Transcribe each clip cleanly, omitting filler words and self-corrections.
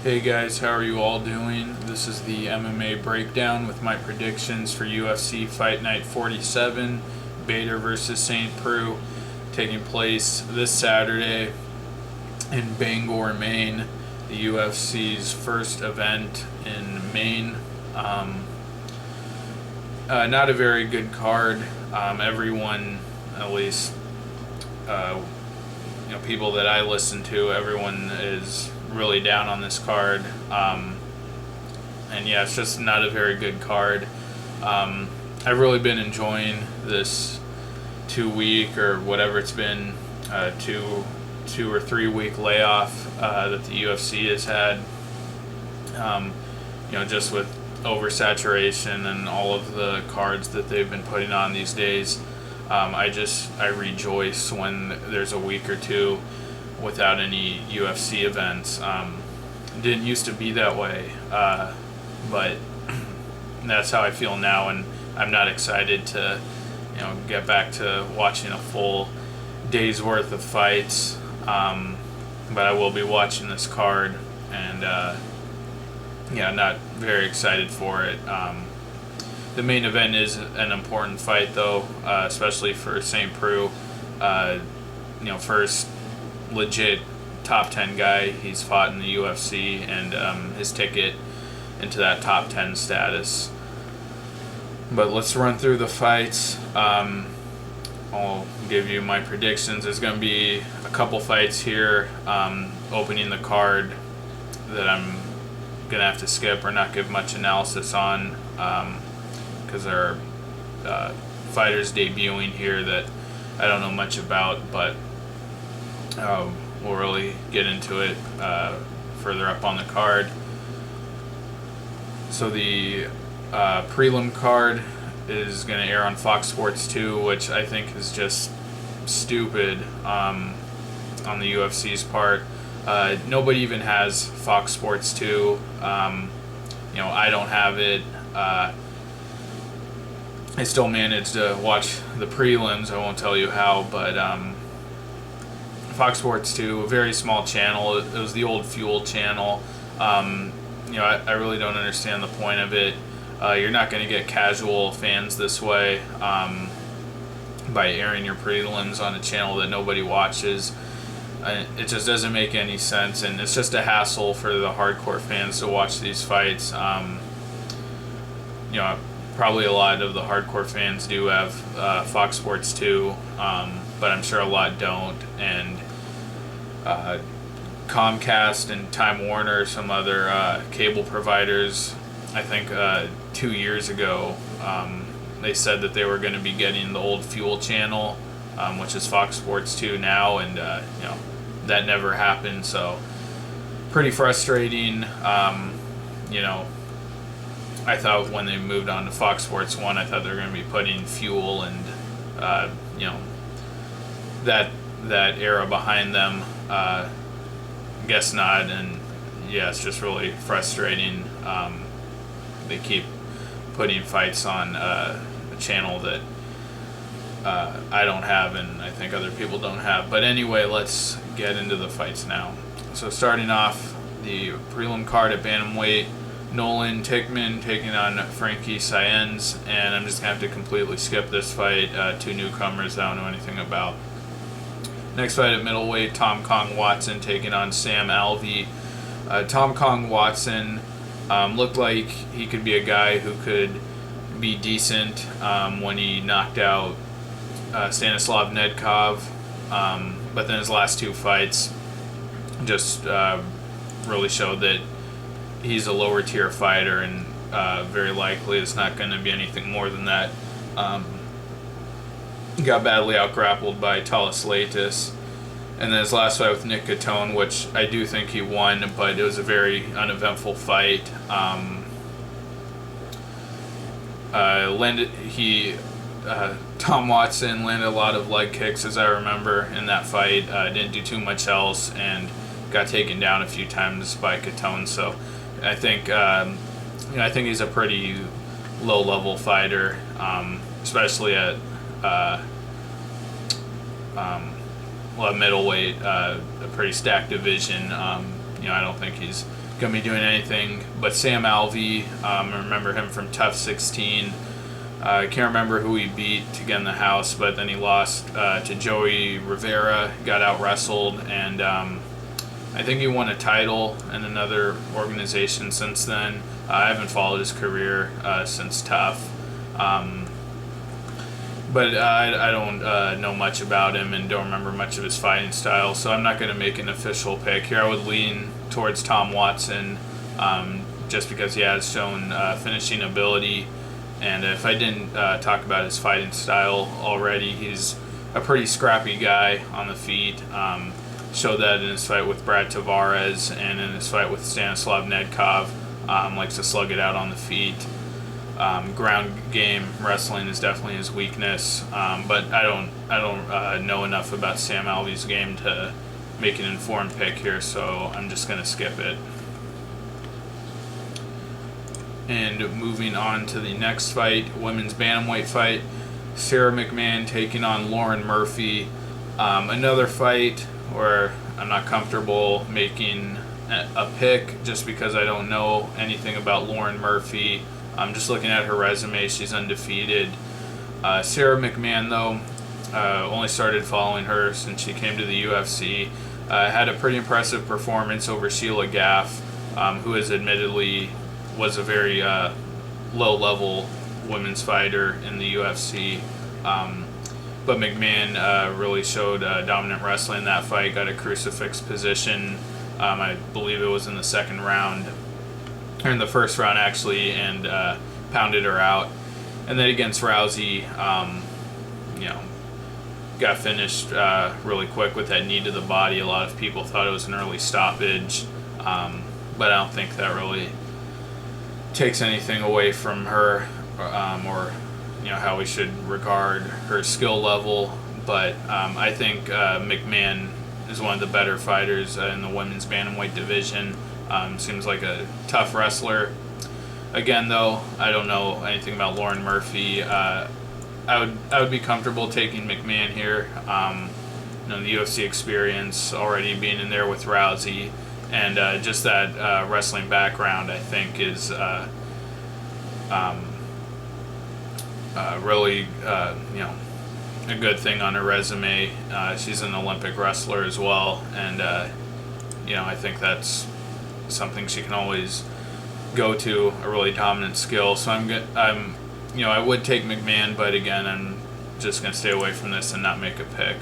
Hey guys, how are you all doing? This is the MMA breakdown with my predictions for UFC Fight Night 47, Bader versus St. Preux, taking place this Saturday in Bangor, Maine, the UFC's first event in Maine. Not a very good card. Everyone, at least, people that I listen to, everyone is really down on this card, and yeah, it's just not a very good card. I've really been enjoying this 2 week or whatever it's been, 2 or 3 week layoff that the UFC has had. Just with oversaturation and all of the cards that they've been putting on these days. I rejoice when there's a week or two without any UFC events. It didn't used to be that way, but that's how I feel now, and I'm not excited to get back to watching a full day's worth of fights, but I will be watching this card, and not very excited for it. The main event is an important fight, though, especially for St. Preux. First legit top 10 guy he's fought in the UFC, and his ticket into that top 10 status. But let's run through the fights. I'll give you my predictions. There's going to be a couple fights here opening the card that I'm going to have to skip or not give much analysis on, because there are fighters debuting here that I don't know much about, but we'll really get into it further up on the card. So the prelim card is going to air on Fox Sports 2, which I think is just stupid on the UFC's part. Nobody even has Fox Sports 2. I don't have it. I still managed to watch the prelims. I won't tell you how, but Fox Sports 2, a very small channel. It was the old Fuel channel. I really don't understand the point of it. You're not going to get casual fans this way by airing your prelims on a channel that nobody watches. It just doesn't make any sense, and it's just a hassle for the hardcore fans to watch these fights. Probably a lot of the hardcore fans do have Fox Sports 2, but I'm sure a lot don't. And Comcast and Time Warner, some other cable providers, I think 2 years ago, they said that they were going to be getting the old Fuel channel, which is Fox Sports 2 now, and that never happened. So pretty frustrating. I thought when they moved on to Fox Sports 1, I thought they were going to be putting Fuel and that era behind them. Guess not, and yeah, it's just really frustrating. They keep putting fights on a channel that I don't have, and I think other people don't have. But anyway, let's get into the fights now. So starting off the prelim card at bantamweight, Nolan Tickman taking on Frankie Saenz, and I'm just going to have to completely skip this fight. Two newcomers I don't know anything about. Next fight at middleweight, Tom Kong Watson taking on Sam Alvey. Tom Kong Watson looked like he could be a guy who could be decent when he knocked out Stanislav Nedkov, but then his last two fights just really showed that he's a lower tier fighter, and very likely it's not going to be anything more than that. Got badly out-grappled by Talis Latis. And then his last fight with Nick Catone, which I do think he won, but it was a very uneventful fight. Tom Watson landed a lot of leg kicks, as I remember, in that fight. Didn't do too much else, and got taken down a few times by Catone. So I think I think he's a pretty low-level fighter, especially at middleweight, a pretty stacked division. I don't think he's going to be doing anything. But Sam Alvey, I remember him from Tough 16. I can't remember who he beat to get in the house, but then he lost to Joey Rivera, got out wrestled, and I think he won a title in another organization since then. I haven't followed his career since Tough. But I don't know much about him and don't remember much of his fighting style, so I'm not going to make an official pick here. I would lean towards Tom Watson just because he has shown finishing ability. And if I didn't talk about his fighting style already, he's a pretty scrappy guy on the feet. Showed that in his fight with Brad Tavares and in his fight with Stanislav Nedkov. Likes to slug it out on the feet. Ground game wrestling is definitely his weakness, but I don't know enough about Sam Alvey's game to make an informed pick here, so I'm just going to skip it. And moving on to the next fight, women's bantamweight fight, Sarah McMahon taking on Lauren Murphy. Another fight where I'm not comfortable making a pick just because I don't know anything about Lauren Murphy. I'm just looking at her resume. She's undefeated. Sarah McMahon, though, only started following her since she came to the UFC. Had a pretty impressive performance over Sheila Gaff, who is admittedly was a very low-level women's fighter in the UFC. But McMahon really showed dominant wrestling in that fight, got a crucifix position. I believe it was in the second round, or in the first round actually, and pounded her out. And then against Rousey, got finished really quick with that knee to the body. A lot of people thought it was an early stoppage, but I don't think that really takes anything away from her or how we should regard her skill level. But I think McMahon is one of the better fighters in the women's bantamweight division. Seems like a tough wrestler. Again, though, I don't know anything about Lauren Murphy. I would be comfortable taking McMahon here. The UFC experience, already being in there with Rousey, and just that wrestling background, I think, is really a good thing on her resume. She's an Olympic wrestler as well, and I think that's something she can always go to, a really dominant skill. So I would take McMahon, but again, I'm just going to stay away from this and not make a pick.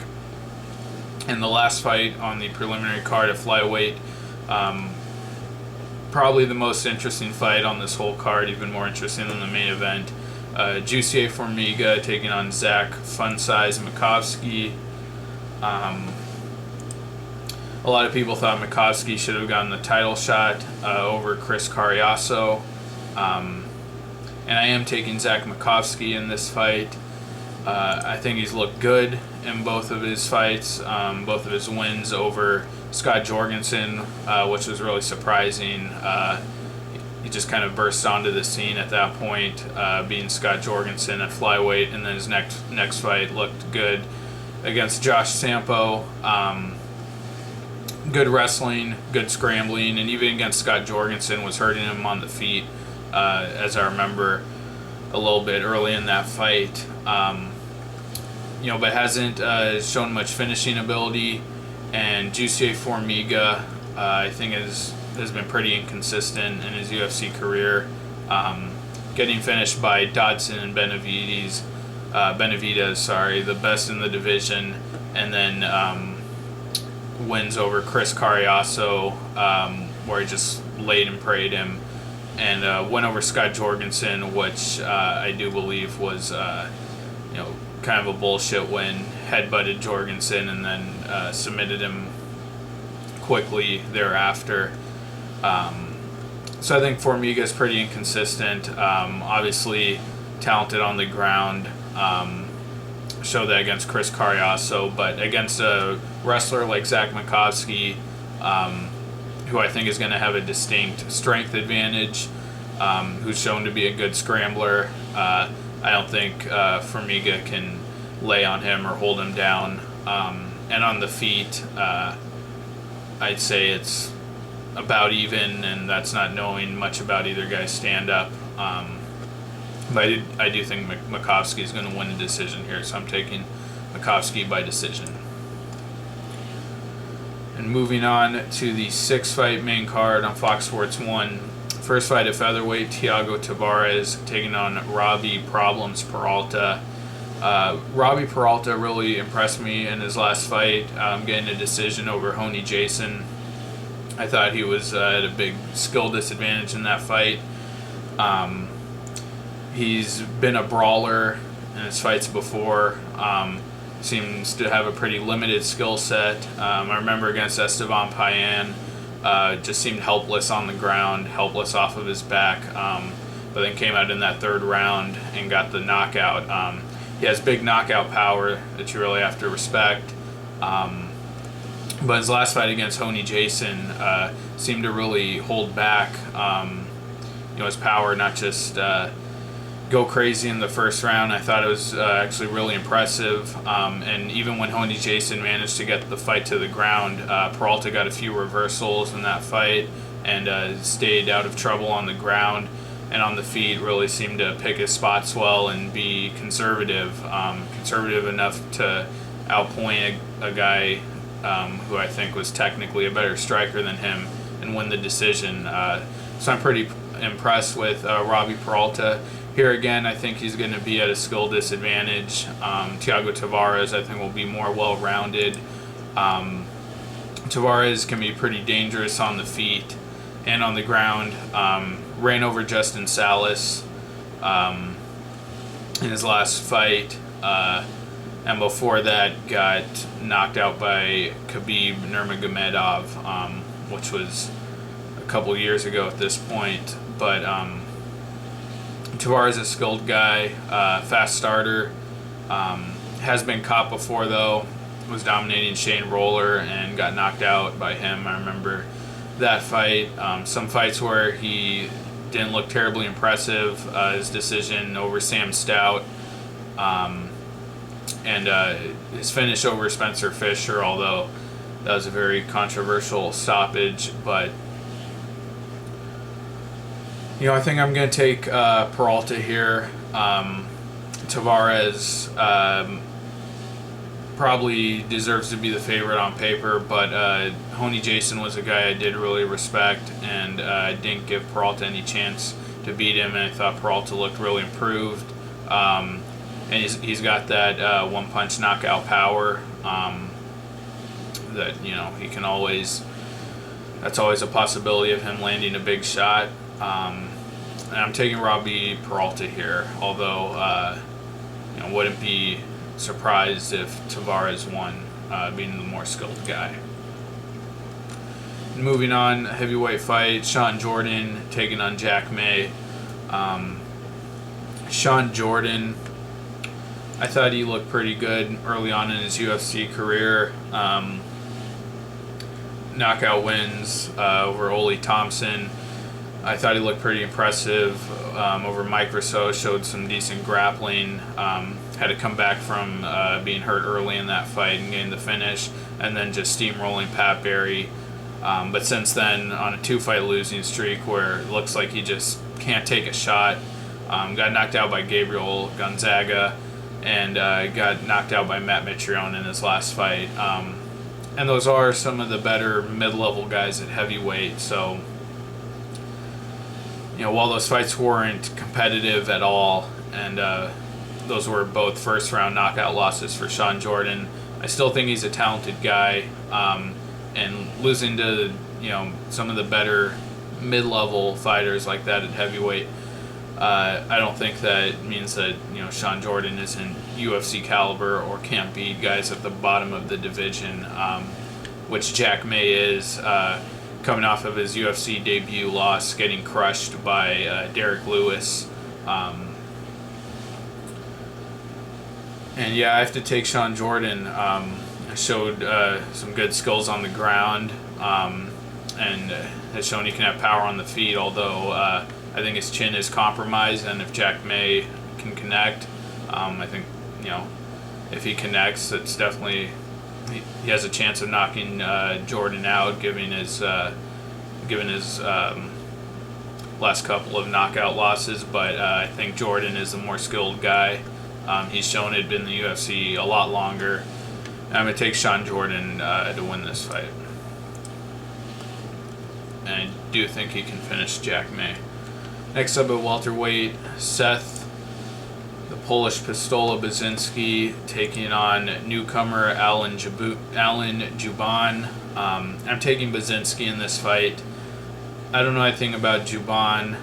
And the last fight on the preliminary card at flyweight, probably the most interesting fight on this whole card, even more interesting than the main event. Jussier Formiga taking on Zach Fun-Size Makovsky. A lot of people thought Makovsky should have gotten the title shot over Chris Cariaso. And I am taking Zach Makovsky in this fight. I think he's looked good in both of his fights, both of his wins over Scott Jorgensen, which was really surprising. He just kind of burst onto the scene at that point, being Scott Jorgensen at flyweight, and then his next fight looked good against Josh Sampo. Good wrestling, good scrambling, and even against Scott Jorgensen was hurting him on the feet, as I remember a little bit early in that fight. But hasn't shown much finishing ability. And Jussier Formiga, I think, has been pretty inconsistent in his UFC career, getting finished by Dodson and Benavidez, the best in the division, and then wins over Chris Cariaso, where he just laid and prayed him, and went over Scott Jorgensen, which I do believe was kind of a bullshit win. Headbutted Jorgensen and then submitted him quickly thereafter. So I think Formiga is pretty inconsistent. Obviously talented on the ground. Showed that against Chris Cariaso, but against a wrestler like Zach Makovsky, who I think is going to have a distinct strength advantage, who's shown to be a good scrambler, I don't think Formiga can lay on him or hold him down. And on the feet, I'd say it's about even, and that's not knowing much about either guy's stand-up. But I do think Makovsky is going to win the decision here, so I'm taking Makovsky by decision. And moving on to the 6-fight main card on Fox Sports 1. First fight at featherweight, Thiago Tavares taking on Robbie Problems Peralta. Robbie Peralta really impressed me in his last fight, getting a decision over Honey Jason. I thought he was at a big skill disadvantage in that fight. He's been a brawler in his fights before. Seems to have a pretty limited skill set. I remember against Esteban Payan, just seemed helpless on the ground, helpless off of his back, but then came out in that third round and got the knockout. He has big knockout power that you really have to respect. But his last fight against Honey Jason seemed to really hold back his power, not just go crazy in the first round. I thought it was actually really impressive. And even when Honey Jason managed to get the fight to the ground, Peralta got a few reversals in that fight and stayed out of trouble on the ground. And on the feet, really seemed to pick his spots well and be conservative. Conservative enough to outpoint a guy who I think was technically a better striker than him and win the decision. So I'm pretty impressed with Robbie Peralta. Here again, I think he's going to be at a skill disadvantage. Thiago Tavares, I think, will be more well-rounded. Tavares can be pretty dangerous on the feet and on the ground. Ran over Justin Salas in his last fight. And before that, got knocked out by Khabib Nurmagomedov, which was a couple years ago at this point. But Tavares is a skilled guy, fast starter. Has been caught before, though. Was dominating Shane Roller and got knocked out by him. I remember that fight. Some fights where he didn't look terribly impressive. His decision over Sam Stout. And his finish over Spencer Fisher, although that was a very controversial stoppage. But I think I'm going to take Peralta here. Tavares probably deserves to be the favorite on paper, but Honey Jason was a guy I did really respect, and I didn't give Peralta any chance to beat him, and I thought Peralta looked really improved. And he's got that one-punch knockout power that, he can always... That's always a possibility of him landing a big shot. And I'm taking Robbie Peralta here, although wouldn't be surprised if Tavares won, being the more skilled guy. Moving on, heavyweight fight, Sean Jordan taking on Jack May. Sean Jordan, I thought he looked pretty good early on in his UFC career. Knockout wins over Ole Thompson. I thought he looked pretty impressive over Mike Rousseau, showed some decent grappling. Had to come back from being hurt early in that fight and getting the finish, and then just steamrolling Pat Barry. But since then, on a 2-fight losing streak where it looks like he just can't take a shot, got knocked out by Gabriel Gonzaga, and got knocked out by Matt Mitrione in his last fight. And those are some of the better mid-level guys at heavyweight, so while those fights weren't competitive at all, and those were both first-round knockout losses for Sean Jordan, I still think he's a talented guy. And losing to some of the better mid-level fighters like that at heavyweight, I don't think that means that Sean Jordan isn't UFC caliber or can't beat guys at the bottom of the division, which Jack May is. Coming off of his UFC debut loss, getting crushed by Derek Lewis. And yeah, I have to take Sean Jordan. Showed some good skills on the ground, and has shown he can have power on the feet, although I think his chin is compromised, and if Jack May can connect, I think, if he connects, it's definitely... He has a chance of knocking Jordan out, given his given his last couple of knockout losses, but I think Jordan is the more skilled guy. He's shown it in the UFC a lot longer. I'm going to take Sean Jordan to win this fight. And I do think he can finish Jack May. Next up at welterweight, Seth, the Polish Pistola Baczynski, taking on newcomer Alan Jouban. I'm taking Baczynski in this fight. I don't know anything about Jouban.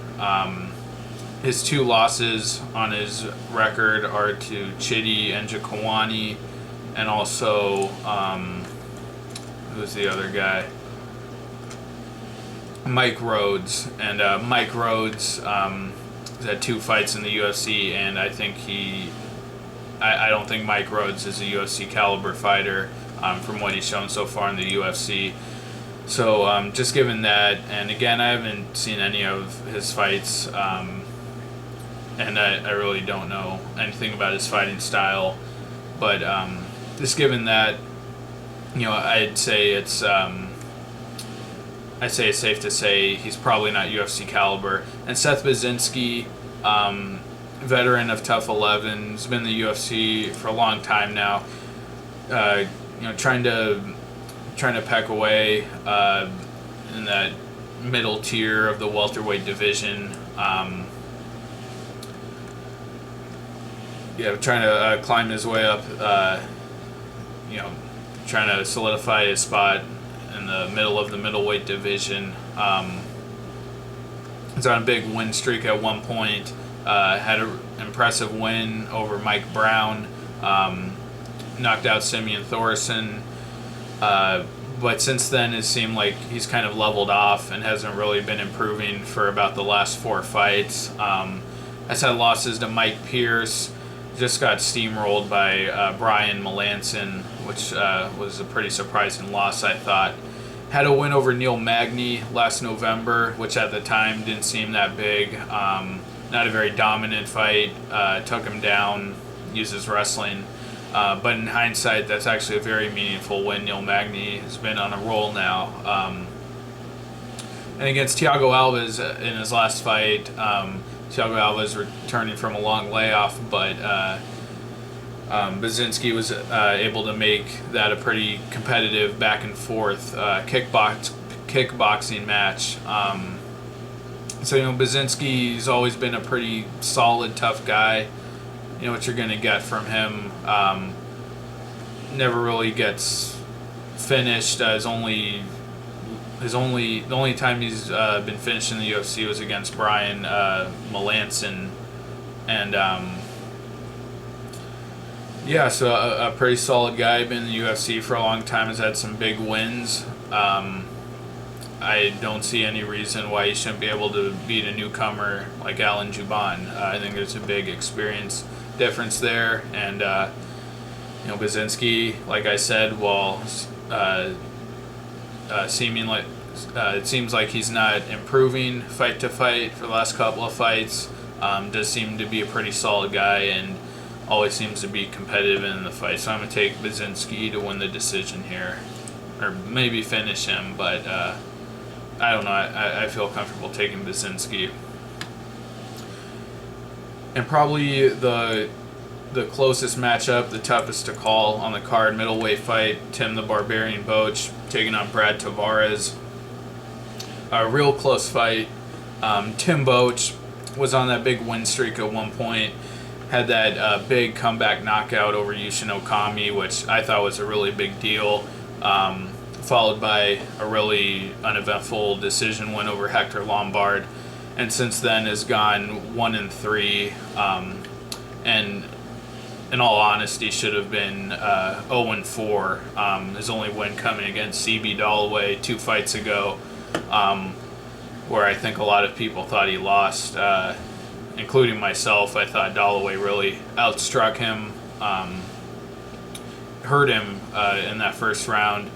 His 2 losses on his record are to Chidi and Njokuani, and also, who's the other guy? Mike Rhodes. And Mike Rhodes has had 2 fights in the UFC, and I think I don't think Mike Rhodes is a UFC caliber fighter from what he's shown so far in the UFC. So just given that, and again, I haven't seen any of his fights, and I really don't know anything about his fighting style, but just given that, I'd say it's safe to say he's probably not UFC caliber. And Seth Baczynski, veteran of Tough 11, has been in the UFC for a long time now. Trying to peck away in that middle tier of the welterweight division. Trying to climb his way up. Trying to solidify his spot in the middle of the middleweight division. He's on a big win streak at one point. Had an impressive win over Mike Brown. Knocked out Simeon Thorson. But since then, it seemed like he's kind of leveled off and hasn't really been improving for about the last 4 fights. Has had losses to Mike Pierce. Just got steamrolled by Brian Melanson, which was a pretty surprising loss, I thought. Had a win over Neil Magny last November, which at the time didn't seem that big. Not a very dominant fight. Took him down, used his wrestling. But in hindsight, that's actually a very meaningful win. Neil Magny has been on a roll now. And against Thiago Alves in his last fight, Thiago Alves returning from a long layoff, but Baczynski was able to make that a pretty competitive back and forth kickboxing match. So Baczynski's always been a pretty solid, tough guy. You know what you're going to get from him. Never really gets finished. The only time he's been finished in the UFC was against Brian Melanson, and so a pretty solid guy. Been in the UFC for a long time. Has had some big wins. I don't see any reason why he shouldn't be able to beat a newcomer like Alan Jouban. I think there's a big experience difference there, and Baczynski, like I said, while it seems like he's not improving fight to fight for the last couple of fights, does seem to be a pretty solid guy and always seems to be competitive in the fight. So I'm going to take Baczynski to win the decision here, or maybe finish him, but I don't know. I feel comfortable taking Baczynski. And probably the closest matchup, the toughest to call on the card, middleweight fight, Tim the Barbarian Boetsch taking on Brad Tavares. A real close fight. Tim Boetsch was on that big win streak at one point, had that big comeback knockout over Yushin Okami, which I thought was a really big deal, followed by a really uneventful decision win over Hector Lombard, and since then has gone 1-3, and in all honesty should have been 0-4. His only win coming against CB Dalloway 2 fights ago, where I think a lot of people thought he lost, including myself. I thought Dalloway really outstruck him, hurt him in that first round.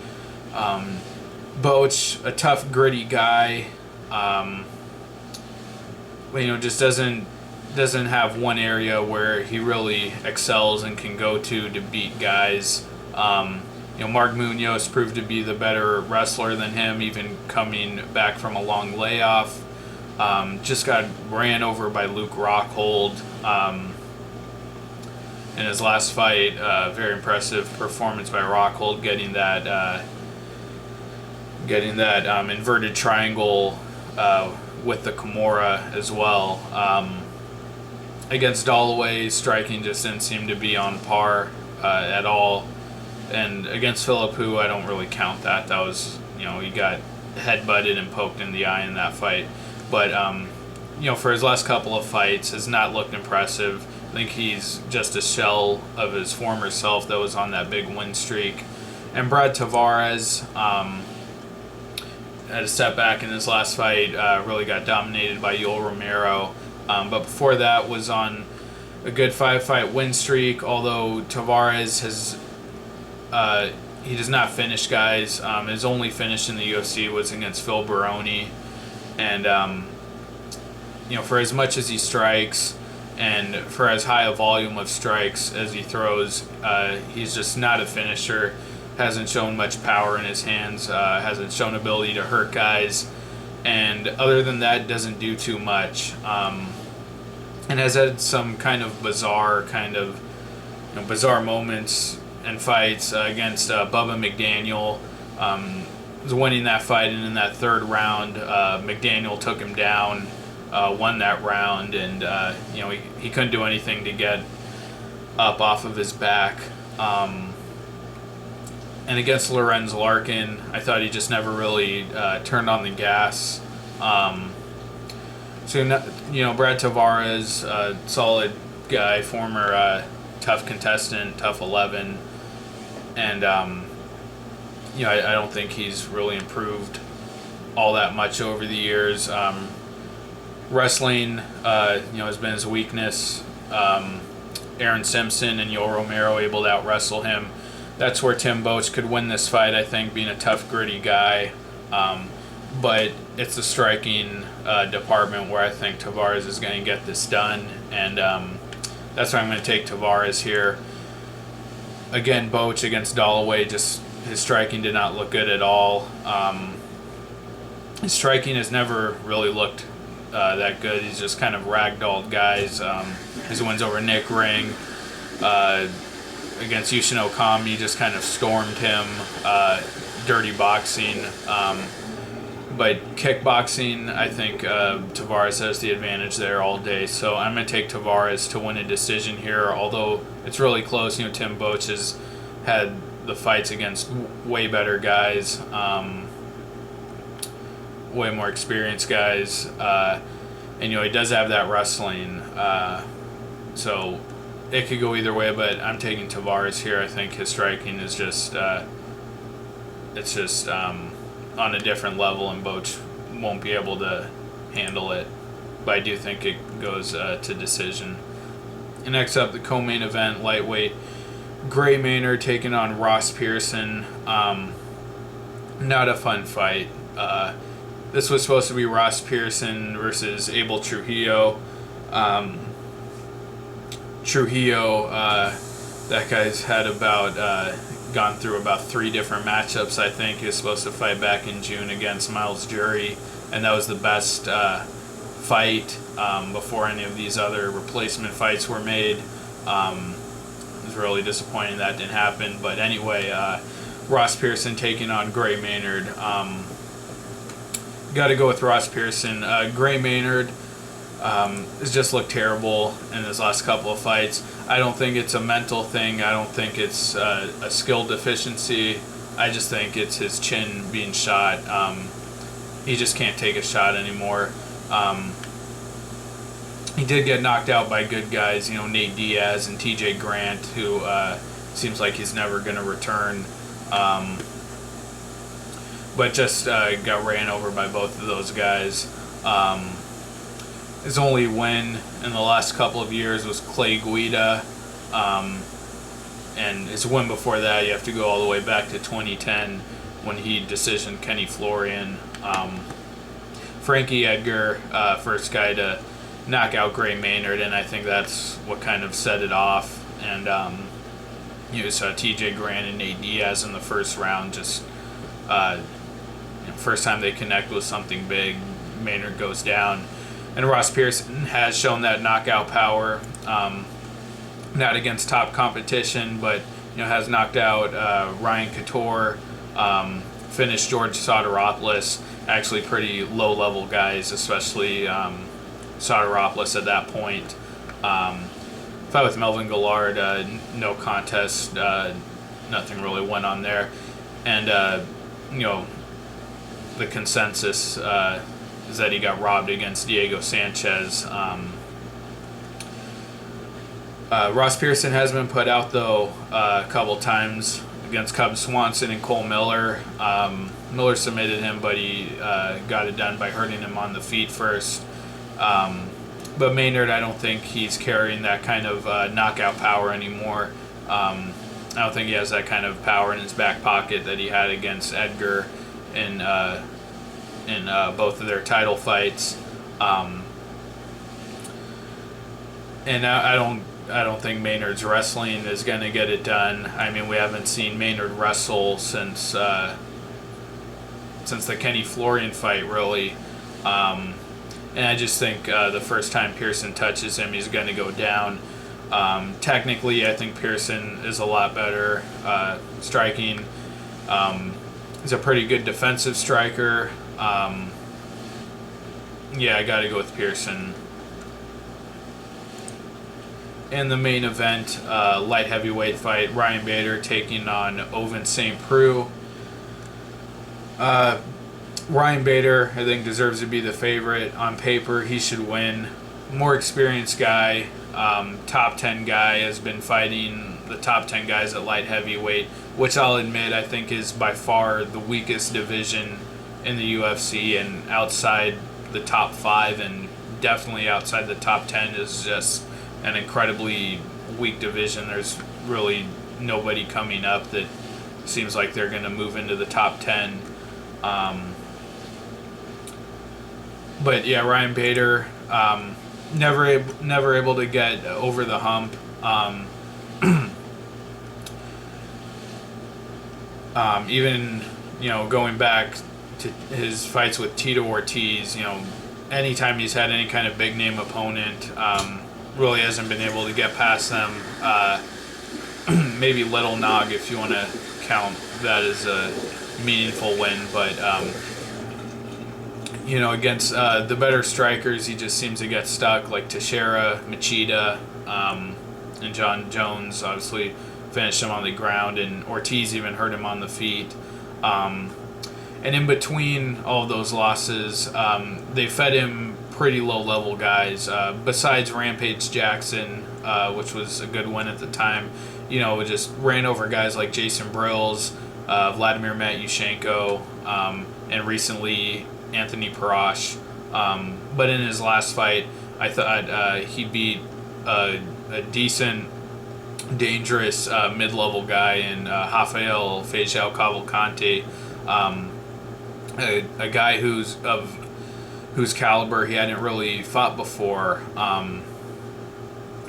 Boetsch, a tough, gritty guy, just doesn't have one area where he really excels and can go to beat guys. Mark Munoz proved to be the better wrestler than him, even coming back from a long layoff. Just got ran over by Luke Rockhold in his last fight. Very impressive performance by Rockhold, getting that inverted triangle with the Kimura as well. Against Dalloway, striking just didn't seem to be on par at all. And against Philippou, I don't really count that. That was, he got headbutted and poked in the eye in that fight. But, for his last couple of fights, has not looked impressive. I think he's just a shell of his former self that was on that big win streak. And Brad Tavares had a setback in his last fight, really got dominated by Yoel Romero. But before that was on a good 5-fight win streak, although Tavares has... he does not finish guys. His only finish in the UFC was against Phil Baroni. And, for as much as he strikes and for as high a volume of strikes as he throws, he's just not a finisher. Hasn't shown much power in his hands. Hasn't shown ability to hurt guys. And other than that, doesn't do too much. And has had some kind of bizarre moments and fights against Bubba McDaniel. Was winning that fight, and in that third round, McDaniel took him down, won that round, and he couldn't do anything to get up off of his back. And against Lorenz Larkin, I thought he just never really turned on the gas. Brad Tavares, solid guy, former tough contestant, tough 11, and I don't think he's really improved all that much over the years. Wrestling, has been his weakness. Aaron Simpson and Yoel Romero able to out-wrestle him. That's where Tim Boetsch could win this fight, I think, being a tough, gritty guy. But it's the striking department where I think Tavares is going to get this done. And that's why I'm going to take Tavares here. Again, Boetsch against Dalloway, just his striking did not look good at all. His striking has never really looked that good. He's just kind of ragdolled guys. His wins over Nick Ring. Against Yushin Okami, just kind of stormed him. Dirty boxing. But kickboxing, I think Tavares has the advantage there all day. So I'm going to take Tavares to win a decision here, although it's really close. Tim Boetsch has had the fights against way better guys, way more experienced guys. And, he does have that wrestling. So it could go either way, but I'm taking Tavares here. I think his striking is just, it's just on a different level, and Boetsch won't be able to handle it. But I do think it goes to decision. And next up, the co-main event, lightweight. Gray Maynard taking on Ross Pearson. Not a fun fight. This was supposed to be Ross Pearson versus Abel Trujillo. Trujillo, that guy's had gone through about 3 different matchups, I think. He was supposed to fight back in June against Miles Jury, and that was the best fight before any of these other replacement fights were made. It was really disappointing that didn't happen. But anyway, Ross Pearson taking on Gray Maynard. Got to go with Ross Pearson. Gray Maynard has just looked terrible in his last couple of fights. I don't think it's a mental thing. I don't think it's a skill deficiency. I just think it's his chin being shot. He just can't take a shot anymore. He did get knocked out by good guys, Nate Diaz and TJ Grant, who seems like he's never going to return. But just got ran over by both of those guys. His only win in the last couple of years was Clay Guida. And his win before that, you have to go all the way back to 2010 when he decisioned Kenny Florian. Frankie Edgar, first guy to knock out Gray Maynard, and I think that's what kind of set it off. And, You saw T.J. Grant and Nate Diaz in the first round. Just first time they connect with something big, Maynard goes down. And Ross Pearson has shown that knockout power, not against top competition, but has knocked out Ryan Couture, finished George Soteropoulos, actually pretty low-level guys, especially Soteropoulos at that point. Fight with Melvin Gillard, no contest, nothing really went on there. And, the consensus is that he got robbed against Diego Sanchez. Ross Pearson has been put out, though, a couple times against Cub Swanson and Cole Miller. Miller submitted him, but he got it done by hurting him on the feet first. But Maynard, I don't think he's carrying that kind of knockout power anymore. I don't think he has that kind of power in his back pocket that he had against Edgar in both of their title fights. And I don't think Maynard's wrestling is going to get it done. I mean, we haven't seen Maynard wrestle since the Kenny Florian fight, really. And I just think the first time Pearson touches him, he's going to go down. Technically, I think Pearson is a lot better striking. He's a pretty good defensive striker. Yeah, I got to go with Pearson. In the main event, light heavyweight fight, Ryan Bader taking on Ovince St. Preux. Ryan Bader, I think, deserves to be the favorite. On paper, he should win. More experienced guy, top 10 guy, has been fighting the top 10 guys at light heavyweight, which I'll admit I think is by far the weakest division in the UFC, and outside the top 5 and definitely outside the top 10 is just an incredibly weak division. There's really nobody coming up that seems like they're going to move into the top 10. But yeah, Ryan Bader, never able to get over the hump. Even going back to his fights with Tito Ortiz, anytime he's had any kind of big name opponent, really hasn't been able to get past them. Maybe Little Nog, if you want to count that as a meaningful win, but against the better strikers, he just seems to get stuck, like Teixeira, Machida, and John Jones obviously finished him on the ground, and Ortiz even hurt him on the feet. And in between all of those losses, they fed him pretty low-level guys. Besides Rampage Jackson, which was a good win at the time, just ran over guys like Jason Brills, Vladimir Matyushenko, and recently Anthony Parash. But in his last fight, I thought he beat a decent, dangerous mid-level guy in Rafael Fejal Cavalcante, a guy whose caliber he hadn't really fought before.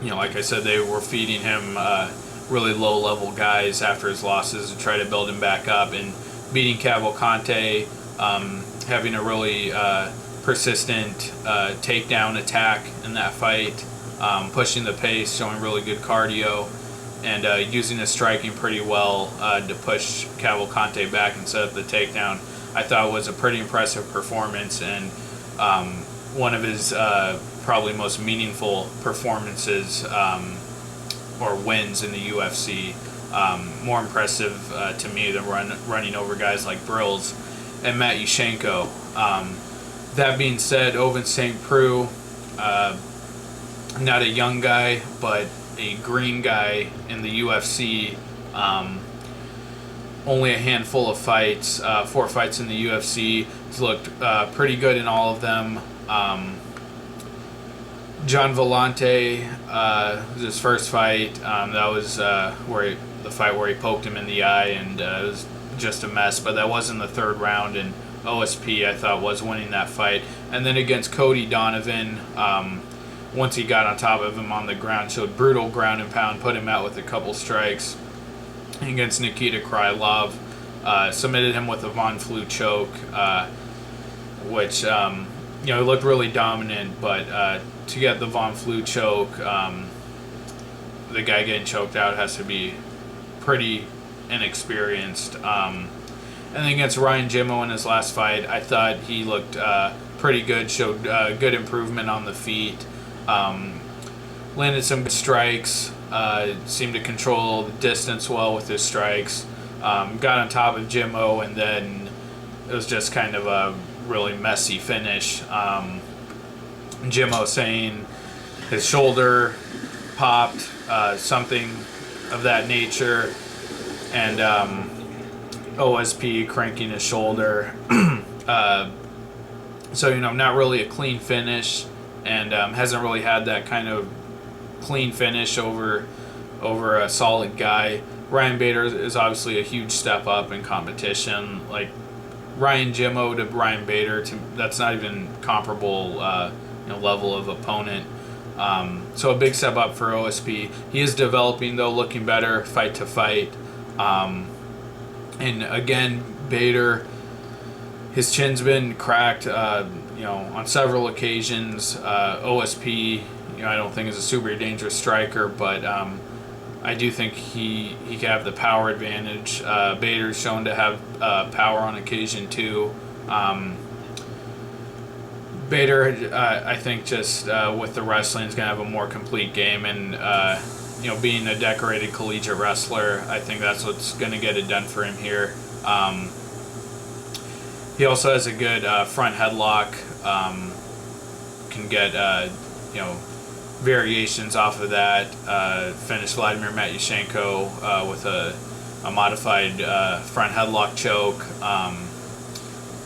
Like I said, they were feeding him really low-level guys after his losses to try to build him back up, and beating Cavalcante, having a really persistent takedown attack in that fight, pushing the pace, showing really good cardio, and using his striking pretty well to push Cavalcante back and set up the takedown. I thought it was a pretty impressive performance, and one of his probably most meaningful performances or wins in the UFC. More impressive to me than running over guys like Brills and Matyushenko. That being said, Ovince St. Preux, not a young guy, but a green guy in the UFC. Only a handful of fights, 4 fights in the UFC. He's looked pretty good in all of them. John Vellante, was his first fight. That was the fight where he poked him in the eye, and it was just a mess. But that was in the 3rd round, and OSP, I thought, was winning that fight. And then against Cody Donovan, once he got on top of him on the ground, showed brutal ground and pound, put him out with a couple strikes. against Nikita Krylov. Submitted him with a Von Flue choke, which he looked really dominant, but to get the Von Flue choke, the guy getting choked out has to be pretty inexperienced. And then against Ryan Jimmo in his last fight, I thought he looked pretty good, showed good improvement on the feet, landed some good strikes, seemed to control the distance well with his strikes, got on top of Jimmo, and then it was just kind of a really messy finish. Jimmo saying his shoulder popped, something of that nature, and OSP cranking his shoulder. So, not really a clean finish, and hasn't really had that kind of clean finish over a solid guy. Ryan Bader is obviously a huge step up in competition. Like Ryan Jimmo to Ryan Bader, that's not even comparable level of opponent. So a big step up for OSP. He is developing, though, looking better fight to fight. And again, Bader, his chin's been cracked, on several occasions. OSP, I don't think is a super dangerous striker, but I do think he can have the power advantage. Bader's shown to have power on occasion too. Bader, I think, just with the wrestling, is going to have a more complete game, and being a decorated collegiate wrestler, I think that's what's going to get it done for him here. He also has a good front headlock, can get variations off of that. Finished Vladimir Matyushenko with a modified front headlock choke.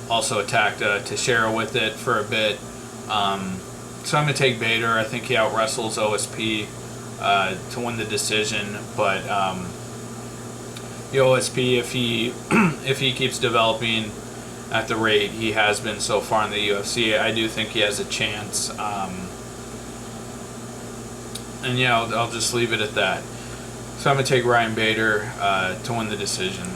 Also attacked Teixeira with it for a bit. So I'm going to take Bader. I think he out-wrestles OSP to win the decision. But the OSP, if he keeps developing at the rate he has been so far in the UFC, I do think he has a chance. And I'll just leave it at that. So I'm going to take Ryan Bader to win the decision.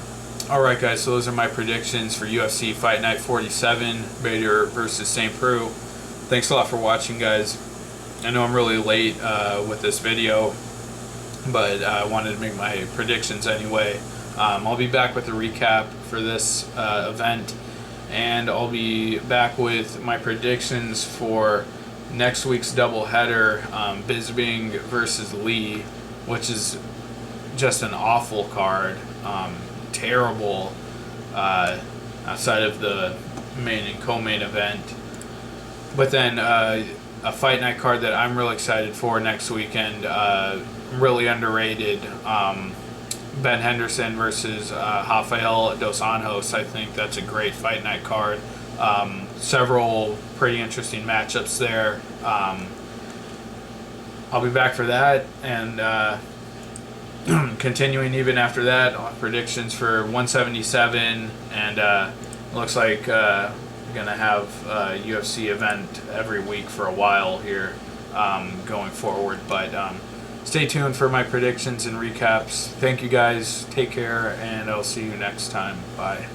Alright guys, so those are my predictions for UFC Fight Night 47, Bader versus St. Preux. Thanks a lot for watching, guys. I know I'm really late with this video, but I wanted to make my predictions anyway. I'll be back with a recap for this event, and I'll be back with my predictions for next week's doubleheader, Bisping versus Lee, which is just an awful card. Terrible outside of the main and co-main event. But then a fight night card that I'm really excited for next weekend, really underrated, Ben Henderson versus Rafael dos Anjos. I think that's a great fight night card. Several pretty interesting matchups there. I'll be back for that, and continuing even after that, predictions for 177, and looks like going to have a UFC event every week for a while here going forward. But stay tuned for my predictions and recaps. Thank you guys. Take care, and I'll see you next time. Bye.